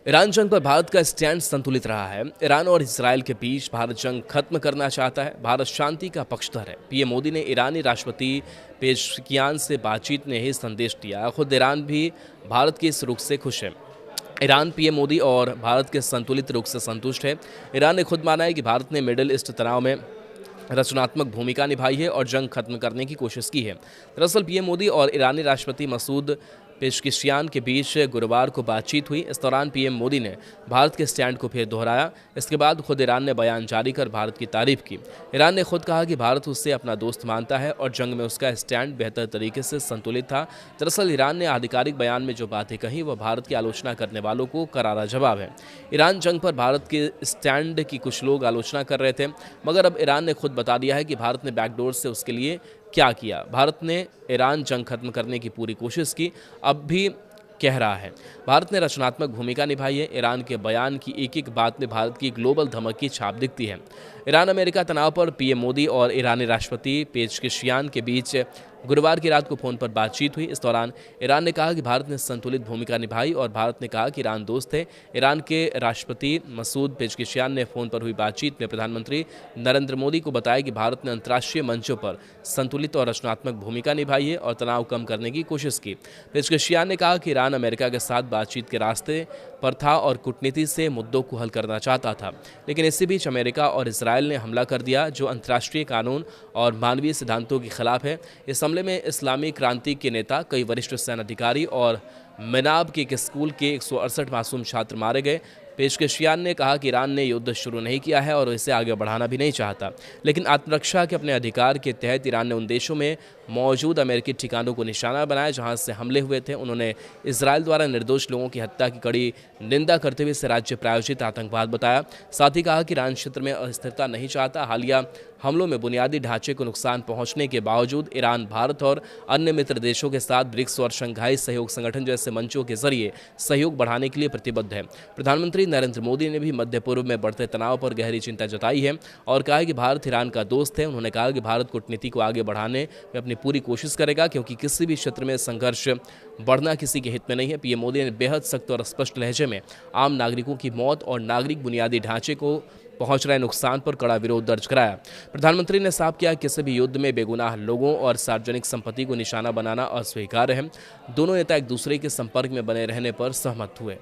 Iran जंग पर भारत का स्टैंड संतुलित रहा है। ईरान और इसराइल के बीच भारत जंग खत्म करना चाहता है। भारत शांति का पक्षधर है। पीएम मोदी ने ईरानी राष्ट्रपति पेशकियान से बातचीत में यही संदेश दिया। खुद ईरान भी भारत के इस रुख से खुश है। ईरान पीएम मोदी और भारत के संतुलित रुख से संतुष्ट है। ईरान ने खुद माना है कि भारत ने मिडिल ईस्ट तनाव में रचनात्मक भूमिका निभाई है और जंग खत्म करने की कोशिश की है। दरअसल पीएम मोदी और ईरानी राष्ट्रपति मसूद पेशकिशियान के बीच गुरुवार को बातचीत हुई। इस दौरान पीएम मोदी ने भारत के स्टैंड को फिर दोहराया। इसके बाद खुद ईरान ने बयान जारी कर भारत की तारीफ की। ईरान ने खुद कहा कि भारत उसे अपना दोस्त मानता है और जंग में उसका स्टैंड बेहतर तरीके से संतुलित था। दरअसल ईरान ने आधिकारिक बयान में जो बातें कही वह भारत की आलोचना करने वालों को करारा जवाब है। ईरान जंग पर भारत के स्टैंड की कुछ लोग आलोचना कर रहे थे, मगर अब ईरान ने खुद बता दिया है कि भारत ने बैकडोर से उसके लिए क्या किया। भारत ने ईरान जंग खत्म करने की पूरी कोशिश की, अब भी कह रहा है। भारत ने रचनात्मक भूमिका निभाई है। ईरान के बयान की एक एक बात में भारत की ग्लोबल धमक की छाप दिखती है। ईरान अमेरिका तनाव पर पीएम मोदी और ईरानी राष्ट्रपति पेशकिशियान के बीच गुरुवार की रात को फोन पर बातचीत हुई। इस दौरान ईरान ने कहा कि भारत ने संतुलित भूमिका निभाई और भारत ने कहा कि ईरान दोस्त है। ईरान के राष्ट्रपति मसूद पेशकिशियान ने फोन पर हुई बातचीत में प्रधानमंत्री नरेंद्र मोदी को बताया कि भारत ने अंतर्राष्ट्रीय मंचों पर संतुलित और रचनात्मक भूमिका निभाई है और तनाव कम करने की कोशिश की। पेशकिशियान ने कहा कि ईरान अमेरिका के साथ बातचीत के रास्ते पर था और कूटनीति से मुद्दों को हल करना चाहता था, लेकिन इसी बीच अमेरिका और इसराइल ने हमला कर दिया जो अंतर्राष्ट्रीय कानून और मानवीय सिद्धांतों के खिलाफ है। इस हमले में इस्लामी क्रांति के नेता, कई वरिष्ठ सेना अधिकारी और मेनाब के एक स्कूल के 168 मासूम छात्र मारे गए। पेशकिशियान ने कहा कि ईरान ने युद्ध शुरू नहीं किया है और इसे आगे बढ़ाना भी नहीं चाहता, लेकिन आत्मरक्षा के अपने अधिकार के तहत ईरान ने उन देशों में मौजूद अमेरिकी ठिकानों को निशाना बनाया जहां से हमले हुए थे। उन्होंने इसराइल द्वारा निर्दोष लोगों की हत्या की कड़ी निंदा करते हुए इसे राज्य प्रायोजित आतंकवाद बताया। साथ ही कहा कि ईरान क्षेत्र में अस्थिरता नहीं चाहता। हालिया हमलों में बुनियादी ढांचे को नुकसान पहुंचने के बावजूद ईरान भारत और अन्य मित्र देशों के साथ ब्रिक्स और शंघाई सहयोग संगठन जैसे मंचों के जरिए सहयोग बढ़ाने के लिए प्रतिबद्ध है। प्रधानमंत्री नरेंद्र मोदी ने भी मध्य पूर्व में बढ़ते तनाव पर गहरी चिंता जताई है और कहा कि भारत ईरान का दोस्त है। उन्होंने कहा कि भारत कूटनीति को आगे बढ़ाने में अपनी पूरी कोशिश करेगा, क्योंकि किसी भी क्षेत्र में संघर्ष बढ़ना किसी के हित में नहीं है। पीएम मोदी ने बेहद सख्त और स्पष्ट लहजे में आम नागरिकों की मौत और नागरिक बुनियादी ढांचे को पहुंच रहे नुकसान पर कड़ा विरोध दर्ज कराया। प्रधानमंत्री ने साफ किया कि किसी भी युद्ध में बेगुनाह लोगों और सार्वजनिक संपत्ति को निशाना बनाना अस्वीकार्य है। दोनों नेता एक दूसरे के संपर्क में बने रहने पर सहमत हुए।